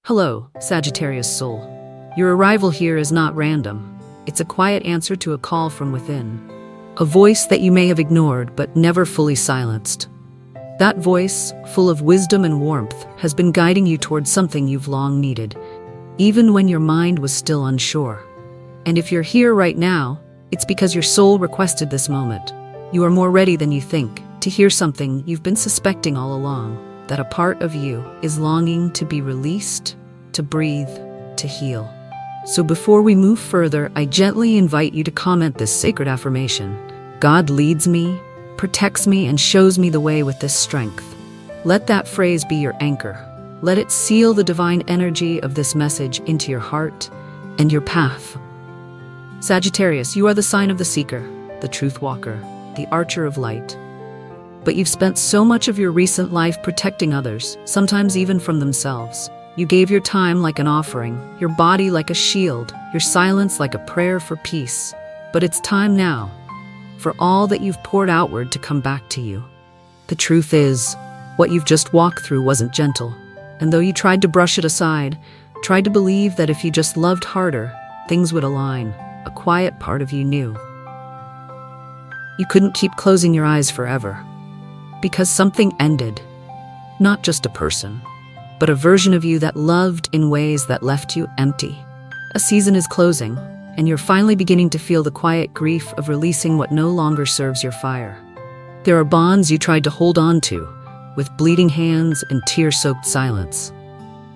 Hello, Sagittarius soul. Your arrival here is not random. It's a quiet answer to a call from within. A voice that you may have ignored but never fully silenced. That voice, full of wisdom and warmth, has been guiding you towards something you've long needed, even when your mind was still unsure. And if you're here right now, it's because your soul requested this moment. You are more ready than you think to hear something you've been suspecting all along, that a part of you is longing to be released, to breathe, to heal. So before we move further, I gently invite you to comment this sacred affirmation. God leads me, protects me, and shows me the way with this strength. Let that phrase be your anchor. Let it seal the divine energy of this message into your heart and your path. Sagittarius, you are the sign of the seeker, the truth walker, the archer of light. But you've spent so much of your recent life protecting others, sometimes even from themselves. You gave your time like an offering, your body like a shield, your silence like a prayer for peace. But it's time now for all that you've poured outward to come back to you. The truth is, what you've just walked through wasn't gentle. And though you tried to brush it aside, tried to believe that if you just loved harder, things would align, a quiet part of you knew. You couldn't keep closing your eyes forever. Because something ended. Not just a person, but a version of you that loved in ways that left you empty. A season is closing, and you're finally beginning to feel the quiet grief of releasing what no longer serves your fire. There are bonds you tried to hold on to, with bleeding hands and tear-soaked silence.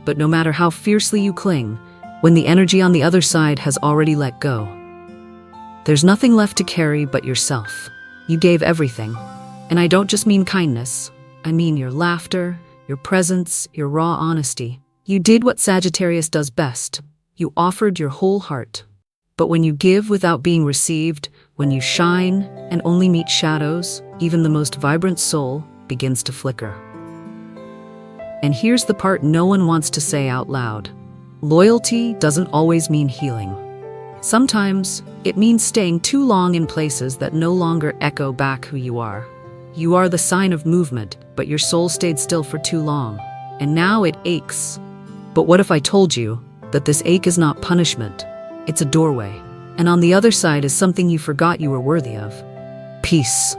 But no matter how fiercely you cling, when the energy on the other side has already let go, there's nothing left to carry but yourself. You gave everything. And I don't just mean kindness. I mean your laughter, your presence, your raw honesty. You did what Sagittarius does best. You offered your whole heart. But when you give without being received, when you shine and only meet shadows, even the most vibrant soul begins to flicker. And here's the part no one wants to say out loud. Loyalty doesn't always mean healing. Sometimes it means staying too long in places that no longer echo back who you are. You are the sign of movement, but your soul stayed still for too long, and now it aches. But what if I told you that this ache is not punishment? It's a doorway, and on the other side is something you forgot you were worthy of. Peace,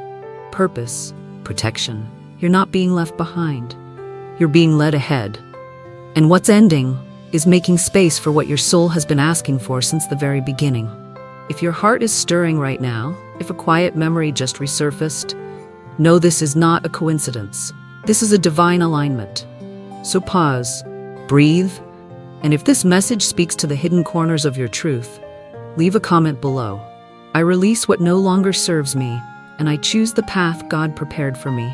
purpose, protection. You're not being left behind. You're being led ahead. And what's ending is making space for what your soul has been asking for since the very beginning. If your heart is stirring right now, if a quiet memory just resurfaced, know this is not a coincidence. This is a divine alignment. So pause, breathe, and if this message speaks to the hidden corners of your truth, leave a comment below. I release what no longer serves me, and I choose the path God prepared for me.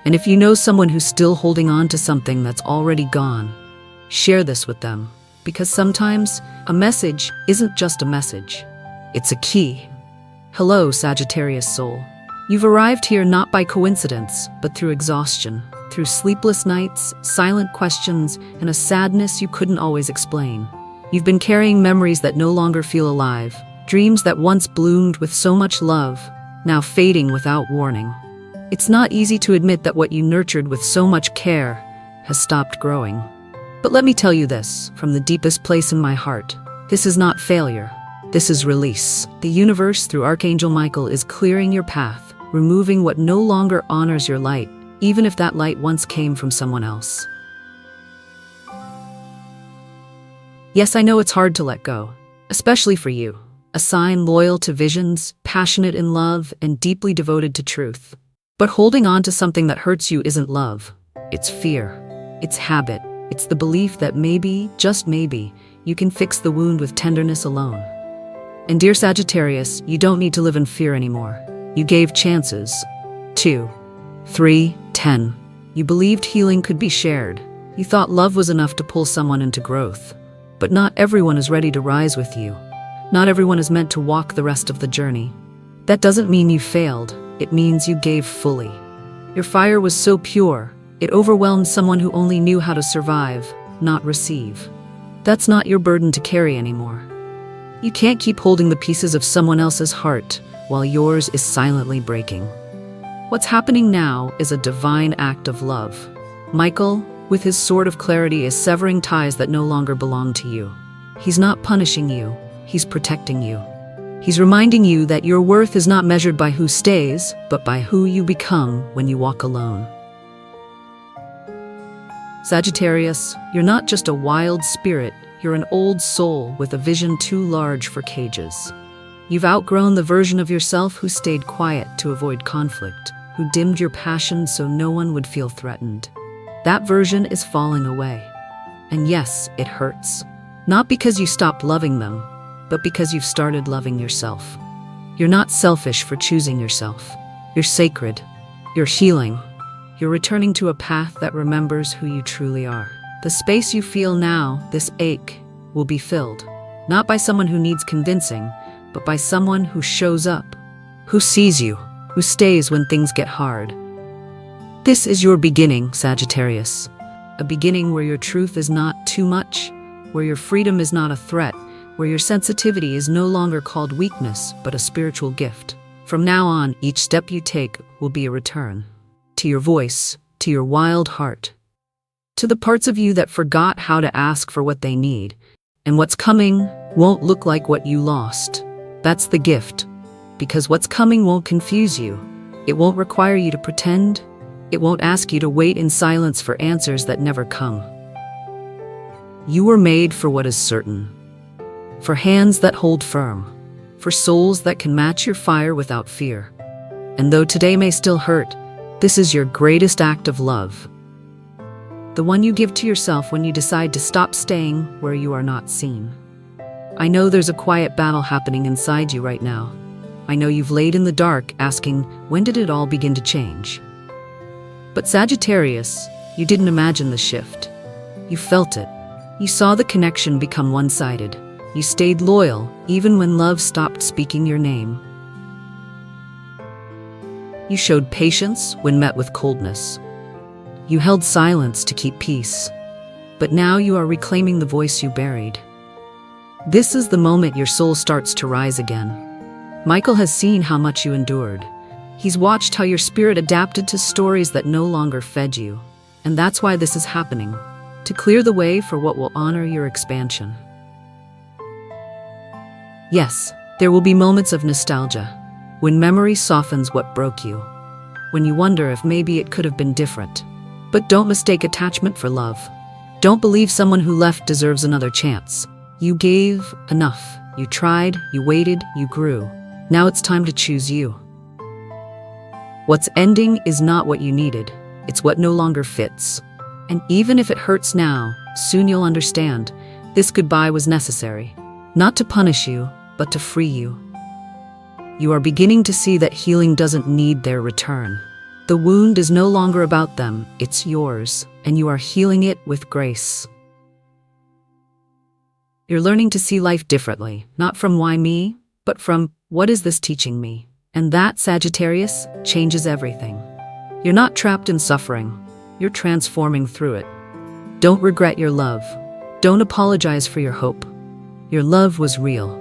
And if you know someone who's still holding on to something that's already gone, share this with them. Because sometimes a message isn't just a message. It's a key. Hello, Sagittarius soul. You've arrived here not by coincidence, but through exhaustion, through sleepless nights, silent questions, and a sadness you couldn't always explain. You've been carrying memories that no longer feel alive, dreams that once bloomed with so much love, now fading without warning. It's not easy to admit that what you nurtured with so much care has stopped growing. But let me tell you this, from the deepest place in my heart, this is not failure. This is release. The universe, through Archangel Michael, is clearing your path, removing what no longer honors your light, even if that light once came from someone else. Yes, I know it's hard to let go, especially for you, a sign loyal to visions, passionate in love, and deeply devoted to truth. But holding on to something that hurts you isn't love. It's fear. It's habit. It's the belief that maybe, just maybe, you can fix the wound with tenderness alone. And dear Sagittarius, you don't need to live in fear anymore. You gave chances. 2, 3, 10. You believed healing could be shared. You thought love was enough to pull someone into growth. But not everyone is ready to rise with you. Not everyone is meant to walk the rest of the journey. That doesn't mean you failed. It means you gave fully. Your fire was so pure, it overwhelmed someone who only knew how to survive, not receive. That's not your burden to carry anymore. You can't keep holding the pieces of someone else's heart while yours is silently breaking. What's happening now is a divine act of love. Michael, with his sword of clarity, is severing ties that no longer belong to you. He's not punishing you, he's protecting you. He's reminding you that your worth is not measured by who stays, but by who you become when you walk alone. Sagittarius, you're not just a wild spirit, you're an old soul with a vision too large for cages. You've outgrown the version of yourself who stayed quiet to avoid conflict, who dimmed your passion so no one would feel threatened. That version is falling away. And yes, it hurts. Not because you stopped loving them, but because you've started loving yourself. You're not selfish for choosing yourself. You're sacred. You're healing. You're returning to a path that remembers who you truly are. The space you feel now, this ache, will be filled, not by someone who needs convincing, but by someone who shows up, who sees you, who stays when things get hard. This is your beginning, Sagittarius. A beginning where your truth is not too much, where your freedom is not a threat, where your sensitivity is no longer called weakness, but a spiritual gift. From now on, each step you take will be a return. To your voice, to your wild heart, to the parts of you that forgot how to ask for what they need. And what's coming won't look like what you lost. That's the gift. Because what's coming won't confuse you. It won't require you to pretend. It won't ask you to wait in silence for answers that never come. You were made for what is certain. For hands that hold firm. For souls that can match your fire without fear. And though today may still hurt, this is your greatest act of love. The one you give to yourself when you decide to stop staying where you are not seen. I know there's a quiet battle happening inside you right now. I know you've laid in the dark asking, when did it all begin to change? But Sagittarius, you didn't imagine the shift. You felt it. You saw the connection become one-sided. You stayed loyal, even when love stopped speaking your name. You showed patience when met with coldness. You held silence to keep peace. But now you are reclaiming the voice you buried. This is the moment your soul starts to rise again. Michael has seen how much you endured. He's watched how your spirit adapted to stories that no longer fed you. And that's why this is happening, to clear the way for what will honor your expansion. Yes, there will be moments of nostalgia, when memory softens what broke you, when you wonder if maybe it could have been different. But don't mistake attachment for love. Don't believe someone who left deserves another chance. You gave enough. You tried, you waited, you grew. Now it's time to choose you. What's ending is not what you needed. It's what no longer fits. And even if it hurts now, soon you'll understand. This goodbye was necessary. Not to punish you, but to free you. You are beginning to see that healing doesn't need their return. The wound is no longer about them, it's yours, and you are healing it with grace. You're learning to see life differently, not from why me, but from what is this teaching me? And that, Sagittarius, changes everything. You're not trapped in suffering, you're transforming through it. Don't regret your love. Don't apologize for your hope. Your love was real.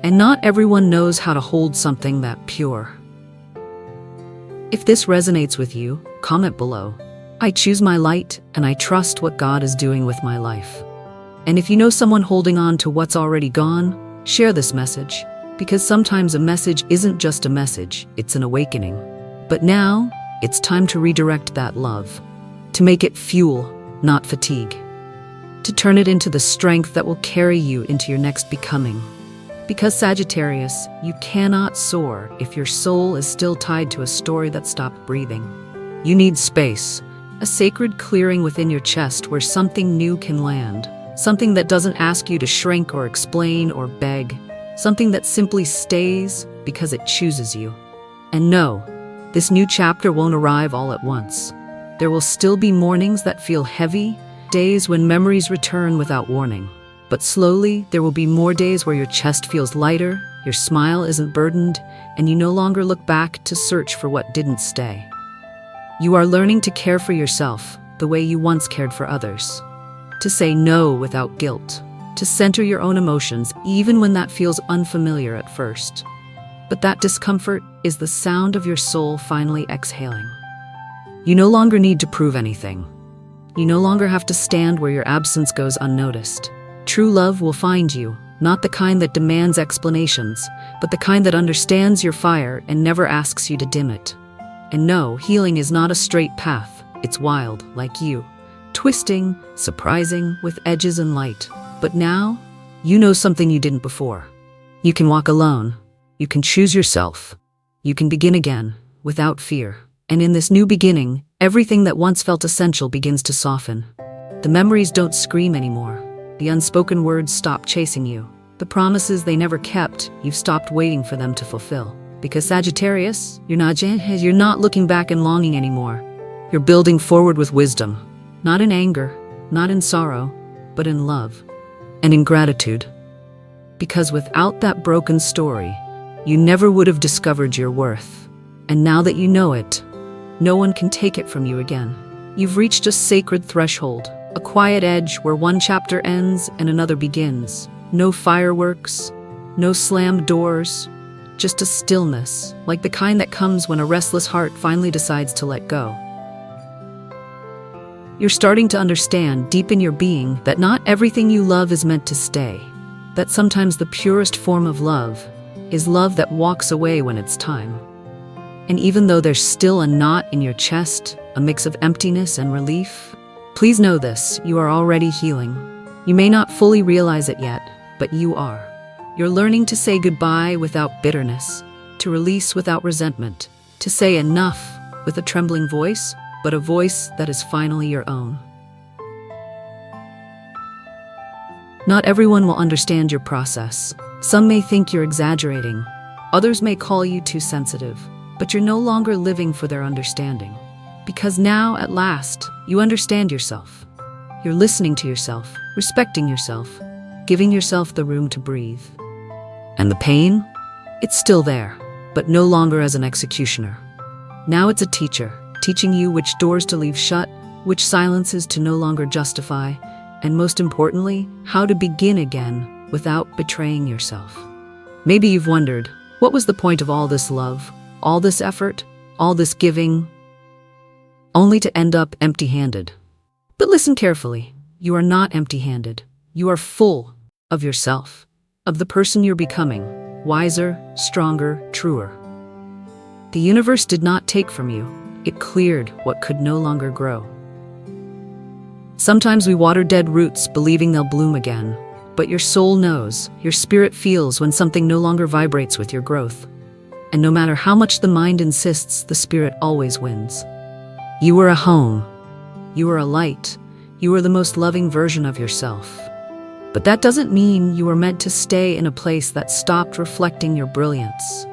And not everyone knows how to hold something that pure. If this resonates with you, comment below. I choose my light, and I trust what God is doing with my life. And if you know someone holding on to what's already gone, share this message. Because sometimes a message isn't just a message, it's an awakening. But now, it's time to redirect that love. To make it fuel, not fatigue. To turn it into the strength that will carry you into your next becoming. Because Sagittarius, you cannot soar if your soul is still tied to a story that stopped breathing. You need space, a sacred clearing within your chest where something new can land. Something that doesn't ask you to shrink or explain or beg. Something that simply stays because it chooses you. And no, this new chapter won't arrive all at once. There will still be mornings that feel heavy, days when memories return without warning. But slowly, there will be more days where your chest feels lighter, your smile isn't burdened, and you no longer look back to search for what didn't stay. You are learning to care for yourself the way you once cared for others. To say no without guilt. To center your own emotions even when that feels unfamiliar at first. But that discomfort is the sound of your soul finally exhaling. You no longer need to prove anything. You no longer have to stand where your absence goes unnoticed. True love will find you, not the kind that demands explanations, but the kind that understands your fire and never asks you to dim it. And no, healing is not a straight path. It's wild, like you. Twisting, surprising, with edges and light. But now, you know something you didn't before. You can walk alone. You can choose yourself. You can begin again, without fear. And in this new beginning, everything that once felt essential begins to soften. The memories don't scream anymore. The unspoken words stop chasing you. The promises they never kept, you've stopped waiting for them to fulfill. Because Sagittarius, you're not looking back and longing anymore. You're building forward with wisdom. Not in anger, not in sorrow, but in love and in gratitude. Because without that broken story, you never would have discovered your worth. And now that you know it, no one can take it from you again. You've reached a sacred threshold, a quiet edge where one chapter ends and another begins. No fireworks, no slammed doors, just a stillness, like the kind that comes when a restless heart finally decides to let go. You're starting to understand deep in your being that not everything you love is meant to stay. That sometimes the purest form of love is love that walks away when it's time. And even though there's still a knot in your chest, a mix of emptiness and relief, please know this, you are already healing. You may not fully realize it yet, but you are. You're learning to say goodbye without bitterness, to release without resentment, to say enough with a trembling voice, but a voice that is finally your own. Not everyone will understand your process. Some may think you're exaggerating. Others may call you too sensitive. But you're no longer living for their understanding. Because now, at last, you understand yourself. You're listening to yourself, respecting yourself, giving yourself the room to breathe. And the pain? It's still there, but no longer as an executioner. Now it's a teacher, teaching you which doors to leave shut, which silences to no longer justify, and most importantly, how to begin again without betraying yourself. Maybe you've wondered, what was the point of all this love? All this effort, all this giving, only to end up empty-handed. But listen carefully. You are not empty-handed. You are full of yourself, of the person you're becoming, wiser, stronger, truer. The universe did not take from you. It cleared what could no longer grow. Sometimes we water dead roots, believing they'll bloom again. But your soul knows, your spirit feels when something no longer vibrates with your growth. And no matter how much the mind insists, the spirit always wins. You are a home. You are a light. You are the most loving version of yourself. But that doesn't mean you are meant to stay in a place that stopped reflecting your brilliance.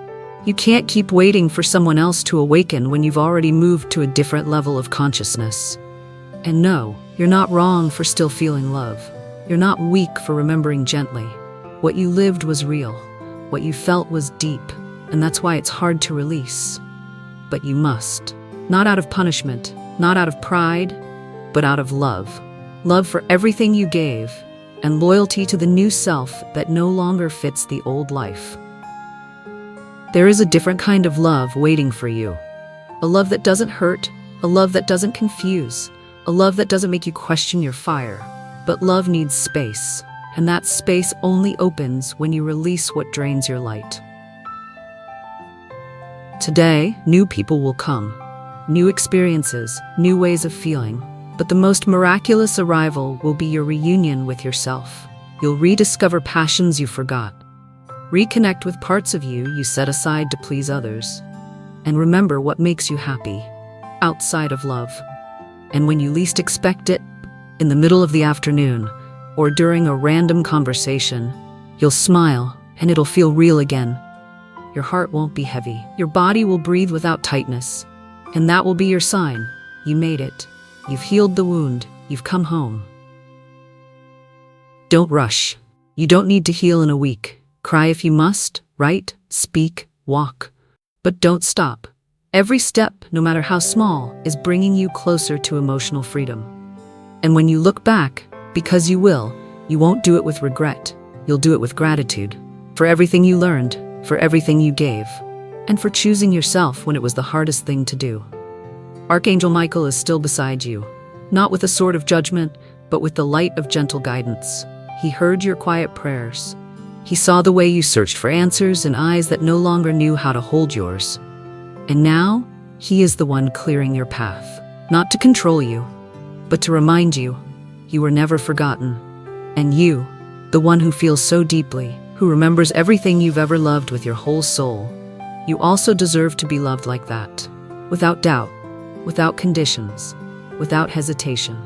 You can't keep waiting for someone else to awaken when you've already moved to a different level of consciousness. And no, you're not wrong for still feeling love. You're not weak for remembering gently. What you lived was real. What you felt was deep. And that's why it's hard to release. But you must. Not out of punishment, not out of pride, but out of love. Love for everything you gave, and loyalty to the new self that no longer fits the old life. There is a different kind of love waiting for you. A love that doesn't hurt, a love that doesn't confuse, a love that doesn't make you question your fire. But love needs space, and that space only opens when you release what drains your light. Today, new people will come. New experiences, new ways of feeling. But the most miraculous arrival will be your reunion with yourself. You'll rediscover passions you forgot. Reconnect with parts of you set aside to please others. And remember what makes you happy, outside of love. And when you least expect it, in the middle of the afternoon, or during a random conversation, you'll smile and it'll feel real again. Your heart won't be heavy. Your body will breathe without tightness. And that will be your sign. You made it. You've healed the wound. You've come home. Don't rush. You don't need to heal in a week. Cry if you must, write, speak, walk. But don't stop. Every step, no matter how small, is bringing you closer to emotional freedom. And when you look back, because you will, you won't do it with regret. You'll do it with gratitude. For everything you learned, for everything you gave, and for choosing yourself when it was the hardest thing to do. Archangel Michael is still beside you. not with a sword of judgment, but with the light of gentle guidance. He heard your quiet prayers. He saw the way you searched for answers in eyes that no longer knew how to hold yours. And now, he is the one clearing your path, not to control you, but to remind you, you were never forgotten. And you, the one who feels so deeply, who remembers everything you've ever loved with your whole soul, you also deserve to be loved like that, without doubt, without conditions, without hesitation.